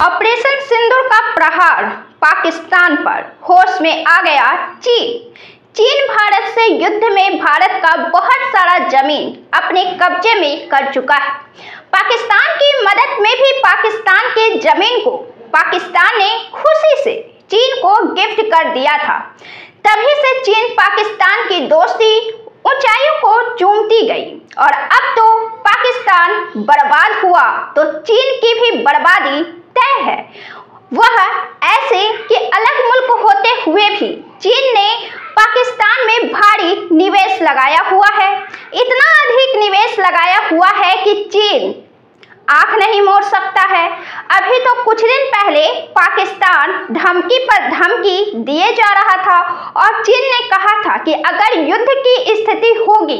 Operation सिंदूर का प्रहार पाकिस्तान पर, होश में आ गया चीन। चीन भारत से युद्ध में भारत का बहुत सारा जमीन अपने कब्जे में कर चुका है। पाकिस्तान की मदद में भी पाकिस्तान के जमीन को पाकिस्तान ने खुशी से चीन को गिफ्ट कर दिया था। तभी से चीन पाकिस्तान की दोस्ती ऊंचाइयों को चूमती गई और अब तो पाकिस्तान बर्बाद हुआ तो चीन की भी बर्बादी तय है। वह ऐसे कि अलग मुल्क होते हुए भी चीन ने पाकिस्तान में भारी निवेश लगाया हुआ है। इतना अधिक निवेश लगाया हुआ है कि चीन आंख नहीं मोड़ सकता है। अभी तो कुछ दिन पहले पाकिस्तान धमकी पर धमकी दिए जा रहा था और चीन ने कहा था कि अगर युद्ध की स्थिति होगी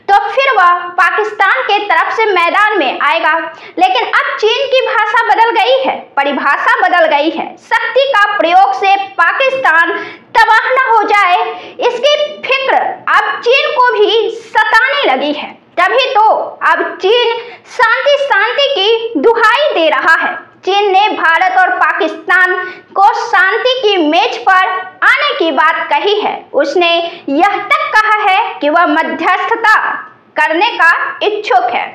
तो फिर वह पाकिस्तान के तरफ से मैदान में आएगा। लेकिन अब चीन की भाषा बदल गई है, परिभाषा बदल गई है। शक्ति का प्रयोग से पाकिस्तान तबाह न हो जाए, इसकी फिक्र अब चीन को भी सताने लगी है। तभी तो अब चीन शांति की दुहाई दे रहा है। चीन ने भारत और पाकिस्तान को शांति की मेज पर आने की बात कही है। उसने यह तक कहा है कि वह मध्यस्थता करने का इच्छुक है।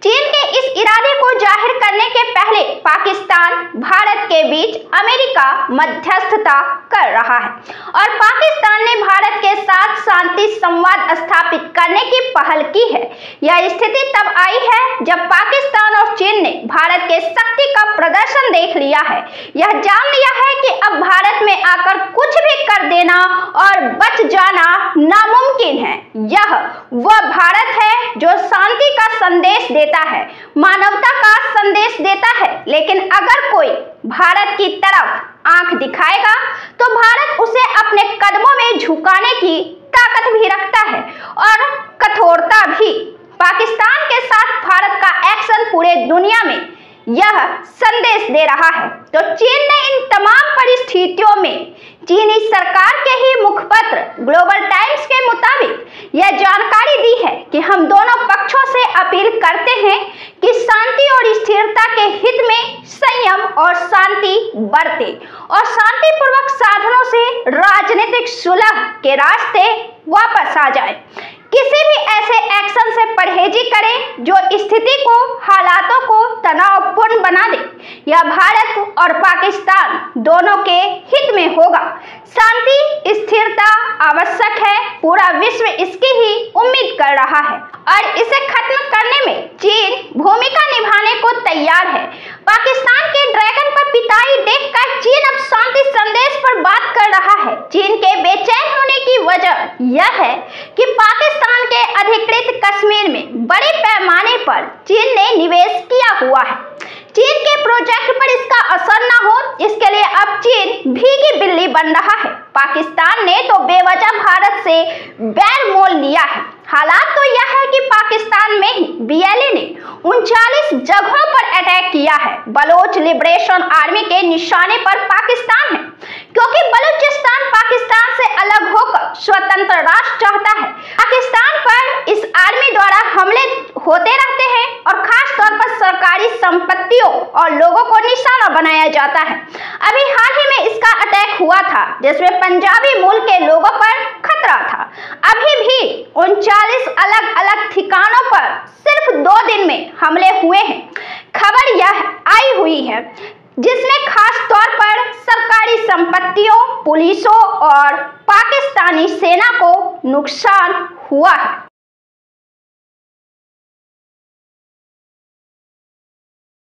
चीन के इस इरादे को जाहिर करने के पहले पाकिस्तान भारत के बीच अमेरिका मध्यस्थता कर रहा है और पाकिस्तान ने भारत के साथ शांति संवाद स्थापित करने की पहल की है। यह स्थिति तब आई है जब पाकिस्तान और चीन ने भारत के शक्ति का प्रदर्शन देख लिया है। यह जान लिया है कि अब भारत में आकर कुछ भी कर देना और बच जाना नामुमकिन है। यह वह भारत है जो शांति का संदेश देता है, मानवता का संदेश देता है। लेकिन अगर कोई भारत की तरफ आंख दिखाएगा तो भारत उसे अपने कदमों में झुकाने की ताकत भी रखता है और कठोरता भी। पाकिस्तान के साथ भारत का एक्शन पूरे दुनिया में यह संदेश दे रहा है। तो चीन ने इन तमाम परिस्थितियों में चीनी सरकार के ही मुखपत्र ग्लोबल टाइम्स के मुताबिक यह जानकारी दी है कि हम दोनों पक्षों से अपील करते हैं कि शांति और स्थिरता के हित में संयम और शांति बरते और शांतिपूर्वक साधनों से राजनीतिक सुलह के रास्ते वापस आ जाए। किसी भी ऐसे एक्शन से परहेजी करें जो स्थिति को, हालातों को तनावपूर्ण बना दे। यह भारत और पाकिस्तान दोनों के हित में होगा। शांति स्थिरता आवश्यक है, पूरा विश्व इसकी ही उम्मीद कर रहा है और इसे खत्म करने में चीन भूमिका निभाने को तैयार है। पाकिस्तान के ड्रैगन पर पिटाई देखकर चीन अब शांति संदेश पर बात कर रहा है। चीन के बेचैन होने की वजह यह है कि पाकिस्तान के अधिकृत कश्मीर में बड़े पैमाने पर चीन ने निवेश किया हुआ है। चीन के प्रोजेक्ट पर इसका असर न हो, इसके लिए अब चीन भीगी बिल्ली बन रहा है। पाकिस्तान ने तो बेवजह भारत से बैर मोल लिया है। हालात तो यह है कि पाकिस्तान में ही BLA ने 39 जगहों पर अटैक किया है। बलोच लिबरेशन आर्मी के निशाने पर पाकिस्तान है क्योंकि बलूचिस्तान पाकिस्तान से अलग होकर स्वतंत्र राष्ट्र चाहता है। पाकिस्तान पर इस आर्मी द्वारा हमले होते रहते हैं और खास तौर पर सरकारी संपत्तियों और लोगों को निशाना बनाया जाता है। अभी हाल ही में इसका अटैक हुआ था जिसमें पंजाबी मूल के लोगों पर खतरा था। अभी भी 39 अलग अलग ठिकानों पर सिर्फ 2 दिन में हमले हुए हैं। खबर यह आई हुई है जिसमें खास तौर पर सरकारी संपत्तियों, पुलिसों और पाकिस्तानी सेना को नुकसान हुआ है।